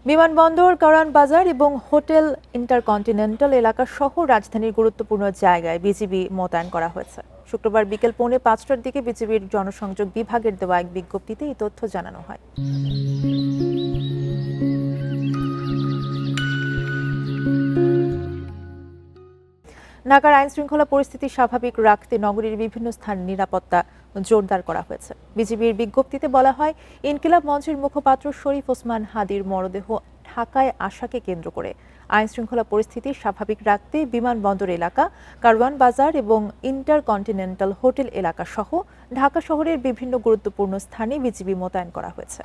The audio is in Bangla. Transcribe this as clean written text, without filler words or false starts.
বিমানবন্দর, কারওয়ান বাজার এবং হোটেল ইন্টারকন্টিনেন্টাল এলাকা সহ রাজধানীর গুরুত্বপূর্ণ জায়গায় বিজিবি মোতায়েন করা হয়েছে। শুক্রবার বিকেল 4:45টার দিকে বিজিবির জনসংযোগ বিভাগের দেওয়া এক বিজ্ঞপ্তিতে এই তথ্য জানানো হয়। ঢাকার আইনশৃঙ্খলা পরিস্থিতি স্বাভাবিক রাখতে নগরীর বিভিন্ন স্থানে নিরাপত্তা জোরদার করা হয়েছে। বিজিবির বিজ্ঞপ্তিতে বলা হয়, ইনকিলাব মঞ্চের মুখপাত্র শরীফ ওসমান হাদির মরদেহ ঢাকায় আসাকে কেন্দ্র করে আইনশৃঙ্খলা পরিস্থিতি স্বাভাবিক রাখতে বিমানবন্দর এলাকা, কারওয়ান বাজার এবং ইন্টারকন্টিনেন্টাল হোটেল এলাকা সহ ঢাকা শহরের বিভিন্ন গুরুত্বপূর্ণ স্থানে বিজিবি মোতায়েন করা হয়েছে।